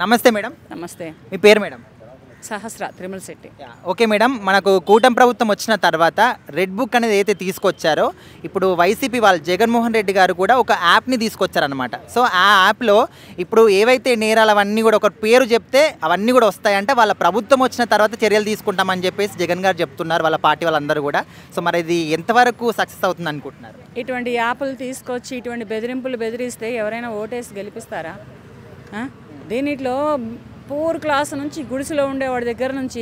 నమస్తే మేడం. నమస్తే. మీ పేరు మేడం? సహస్ర త్రిమల్ శెట్టి. ఓకే మేడం, మనకు కూటమి ప్రభుత్వం వచ్చిన తర్వాత రెడ్ బుక్ అనేది అయితే తీసుకొచ్చారో ఇప్పుడు వైసీపీ వాళ్ళు జగన్మోహన్ రెడ్డి గారు కూడా ఒక యాప్ని తీసుకొచ్చారనమాట. సో ఆ యాప్లో ఇప్పుడు ఏవైతే నేరాలు అవన్నీ కూడా ఒక పేరు చెప్తే అవన్నీ కూడా వస్తాయంటే వాళ్ళ ప్రభుత్వం వచ్చిన తర్వాత చర్యలు తీసుకుంటామని చెప్పేసి జగన్ గారు చెప్తున్నారు, వాళ్ళ పార్టీ వాళ్ళందరూ కూడా. సో మరి ఇది ఎంతవరకు సక్సెస్ అవుతుంది అనుకుంటున్నారు? ఇటువంటి యాప్లు తీసుకొచ్చి ఇటువంటి బెదిరింపులు బెదిరిస్తే ఎవరైనా ఓటేసి గెలిపిస్తారా? దీనిట్లో పూర్ క్లాస్ నుంచి గుడిసెలో ఉండేవాడి దగ్గర నుంచి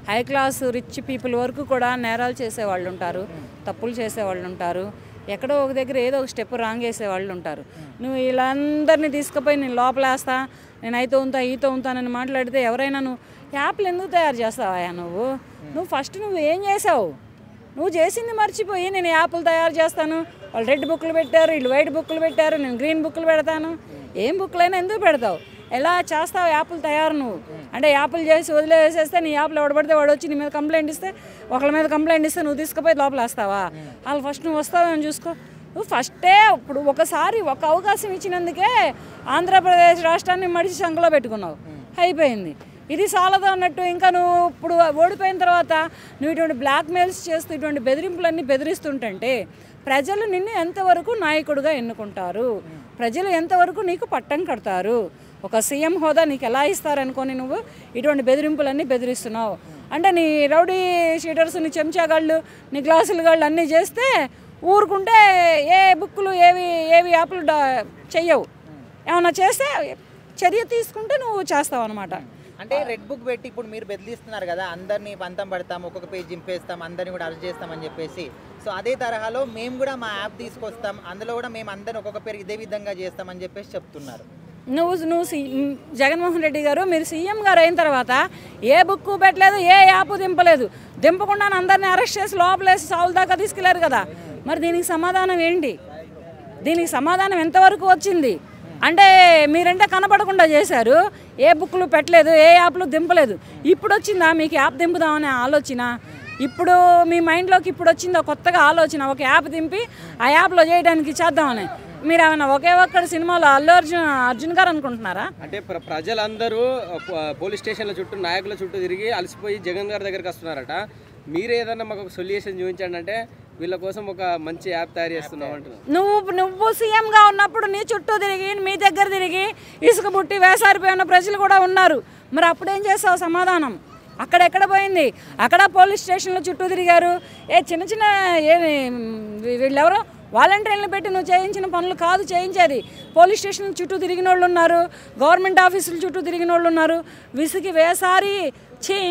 హై క్లాస్ రిచ్ పీపుల్ వరకు కూడా నేరాలు చేసేవాళ్ళు ఉంటారు, తప్పులు చేసేవాళ్ళు ఉంటారు, ఎక్కడో ఒక దగ్గర ఏదో ఒక స్టెప్ రాంగ్ వేసేవాళ్ళు ఉంటారు. నువ్వు వీళ్ళందరినీ తీసుకుపోయి నేను లోపలేస్తా, నేను అయితే ఉంటా ఈతో ఉంటానని మాట్లాడితే ఎవరైనా నువ్వు యాప్లు ఎందుకు తయారు చేస్తావా? నువ్వు ఫస్ట్ నువ్వు ఏం చేసావు? నువ్వు చేసింది మర్చిపోయి నేను యాప్లు తయారు చేస్తాను, వాళ్ళు రెడ్ బుక్లు పెట్టారు, వీళ్ళు వైట్ బుక్లు పెట్టారు, నేను గ్రీన్ బుక్లు పెడతాను. ఏం బుక్లైనా ఎందుకు పెడతావు? ఎలా చేస్తావు యాప్లు తయారు? నువ్వు అంటే యాప్లు చేసి వదిలేసేస్తే నీ యాప్లు ఎవడబడితే వాడు వచ్చి నీ మీద కంప్లైంట్ ఇస్తే, ఒకళ్ళ మీద కంప్లైంట్ ఇస్తే నువ్వు తీసుకుపోయి లోపల వేస్తావా? వాళ్ళు ఫస్ట్ నువ్వు వస్తావేమో చూసుకో. నువ్వు ఫస్టే ఇప్పుడు ఒకసారి ఒక అవకాశం ఇచ్చినందుకే ఆంధ్రప్రదేశ్ రాష్ట్రాన్ని మడిచి సంఖలో పెట్టుకున్నావు, అయిపోయింది. ఇది సాలదా అన్నట్టు ఇంకా నువ్వు ఇప్పుడు ఓడిపోయిన తర్వాత నువ్వు ఇటువంటి బ్లాక్మెయిల్స్ చేస్తూ ఇటువంటి బెదిరింపులన్నీ బెదిరిస్తుంటే ప్రజలు నిన్ను ఎంతవరకు నాయకుడిగా ఎన్నుకుంటారు? ప్రజలు ఎంతవరకు నీకు పట్టం కడతారు? ఒక సీఎం హోదా నీకు ఎలా ఇస్తారనుకొని నువ్వు ఇటువంటి బెదిరింపులన్నీ బెదిరిస్తున్నావు అంటే నీ రౌడీ షీటర్స్, నీ చెంచాగాళ్ళు, నీ గ్లాసులు గాళ్ళు అన్నీ చేస్తే ఊరుకుంటే ఏ బుక్కులు ఏవి యాప్లు చెయ్యవు. ఏమన్నా చేస్తే చర్య తీసుకుంటే నువ్వు చేస్తావు అనమాట. అంటే రెడ్ బుక్ పెట్టి ఇప్పుడు మీరు బెదిరిస్తున్నారు కదా, అందరినీ పంతం పడతాం, ఒక్కొక్క పేజ్ చింపేస్తాం, అందరినీ కూడా అరెస్ట్ చేస్తామని చెప్పేసి. సో అదే తరహాలో మేము కూడా మా యాప్ తీసుకొస్తాం, అందులో కూడా మేము అందరిని ఒక్కొక్క పేరు ఇదే విధంగా చేస్తామని చెప్పేసి చెప్తున్నారు. నువ్వు జగన్మోహన్ రెడ్డి గారు మీరు సీఎం గారు అయిన తర్వాత ఏ బుక్ పెట్టలేదు, ఏ యాప్ దింపలేదు, దింపకుండా అందరినీ అరెస్ట్ చేసి లోపలేసి సావుల దాకా తీసుకెళ్లారు కదా. మరి దీనికి సమాధానం ఏంటి? దీనికి సమాధానం ఎంతవరకు వచ్చింది? అంటే మీరంటే కనపడకుండా చేశారు, ఏ బుక్లు పెట్టలేదు, ఏ యాప్లు దింపలేదు. ఇప్పుడు వచ్చిందా మీకు యాప్ దింపుదామనే ఆలోచన? ఇప్పుడు మీ మైండ్లోకి ఇప్పుడు వచ్చిందా కొత్తగా ఆలోచన? ఒక యాప్ దింపి ఆ యాప్లో చేయడానికి చేద్దామని మీరు ఏమైనా ఒకే ఒక్కడి సినిమాలో అర్జున్ గారు అనుకుంటున్నారా? అంటే ప్రజలందరూ పోలీస్ స్టేషన్ల చుట్టూ నాయకుల చుట్టూ తిరిగి అలసిపోయి జగన్ గారి దగ్గరికి వస్తున్నారట. మీరు ఏదన్నా మాకు ఒక సొల్యూషన్ చూపించండి అంటే వీళ్ళ కోసం ఒక మంచి యాప్ తయారు చేస్తున్నాం అంటున్నారు. నువ్వు సీఎంగా ఉన్నప్పుడు నీ చుట్టూ తిరిగి మీ దగ్గర తిరిగి ఇసుక బుట్టి వేసారిపోయిన ప్రజలు కూడా ఉన్నారు. మరి అప్పుడేం చేస్తావు? సమాధానం అక్కడెక్కడ పోయింది? అక్కడ పోలీస్ స్టేషన్ల చుట్టూ తిరిగారు. చిన్న చిన్న వీళ్ళెవరో వాలంటీర్లను పెట్టి నువ్వు చేయించిన పనులు కాదు చేయించేది. పోలీస్ స్టేషన్ చుట్టూ తిరిగిన వాళ్ళు ఉన్నారు, గవర్నమెంట్ ఆఫీసుల చుట్టూ తిరిగిన వాళ్ళు ఉన్నారు. విసిగి వేసారి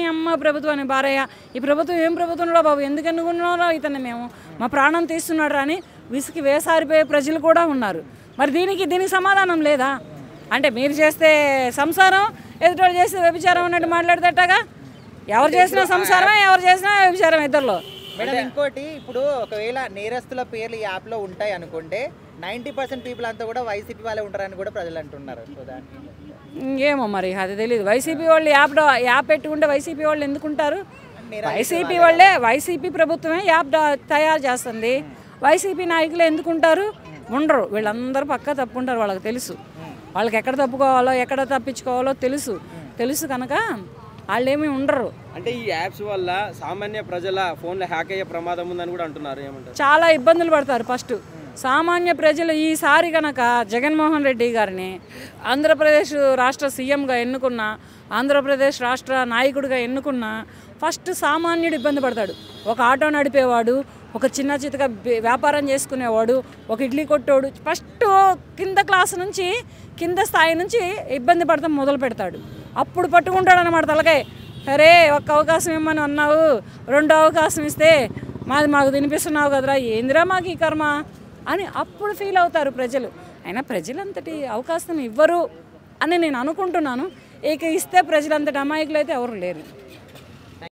అమ్మ ప్రభుత్వాన్ని బారయ్య, ఈ ప్రభుత్వం ఏం ప్రభుత్వంలో బాబు, ఎందుకు ఎన్నుకున్నారో ఇతన్ని మేము, మా ప్రాణం తీస్తున్నాడు అని విసిగి వేసారిపోయే ప్రజలు కూడా ఉన్నారు. మరి దీనికి సమాధానం లేదా? అంటే మీరు చేస్తే సంసారం, ఎదుటోళ్ళు చేస్తే వ్యభిచారం అన్నట్టు మాట్లాడేటట్టగా. ఎవరు చేసినా సంసారమే, ఎవరు చేసినా వ్యభిచారం ఇద్దరిలో. మేడం ఇంకోటి, ఇప్పుడు ఒకవేళ నేరస్తుల పేర్లు ఈ యాప్లో ఉంటాయి అనుకుంటే 90% పీపుల్ అంతా కూడా వైసీపీ వాళ్ళే ఉంటారని కూడా ప్రజలు అంటున్నారు. ఏమో మరి అది తెలియదు. వైసీపీ వాళ్ళు యాప్ పెట్టుకుంటే వైసీపీ వాళ్ళు ఎందుకుంటారు? వైసీపీ వాళ్ళే, వైసీపీ ప్రభుత్వమే యాప్ తయారు చేస్తుంది. వైసీపీ నాయకులు ఎందుకుంటారు? ఉండరు. వీళ్ళందరూ పక్కా తప్పుంటారు, వాళ్ళకి తెలుసు. వాళ్ళకి ఎక్కడ తప్పుకోవాలో ఎక్కడ తప్పించుకోవాలో తెలుసు కనుక వాళ్ళేమీ ఉండరు. అంటే ఈ యాప్స్ వల్ల సామాన్య ప్రజల ఫోన్లో హ్యాక్ అయ్యే ప్రమాదం ఉందని కూడా అంటున్నారు. ఏమంటారు? చాలా ఇబ్బందులు పడతారు. ఫస్ట్ సామాన్య ప్రజలు ఈసారి కనుక జగన్మోహన్ రెడ్డి గారిని ఆంధ్రప్రదేశ్ రాష్ట్ర సీఎంగా ఎన్నుకున్న, ఆంధ్రప్రదేశ్ రాష్ట్ర నాయకుడిగా ఎన్నుకున్న ఫస్ట్ సామాన్యుడు ఇబ్బంది పడతాడు. ఒక ఆటో నడిపేవాడు, ఒక చిన్న చితక వ్యాపారం చేసుకునేవాడు, ఒక ఇడ్లీ కొట్టోడు ఫస్ట్ కింద స్థాయి నుంచి ఇబ్బంది పడతాం మొదలు పెడతాడు. అప్పుడు పట్టుకుంటాడు అన్నమాట తలకాయ. సరే ఒక్క అవకాశం ఇమ్మని అన్నావు, రెండో అవకాశం ఇస్తే మాకు తినిపిస్తున్నావు కదరా, ఏందిరా మాకు ఈ కర్మ అని అప్పుడు ఫీల్ అవుతారు ప్రజలు. అయినా ప్రజలంతటి అవకాశం ఇవ్వరు అని నేను అనుకుంటున్నాను. ఇక ఇస్తే ప్రజలంతటి అమాయకులు అయితే ఎవరు లేరు.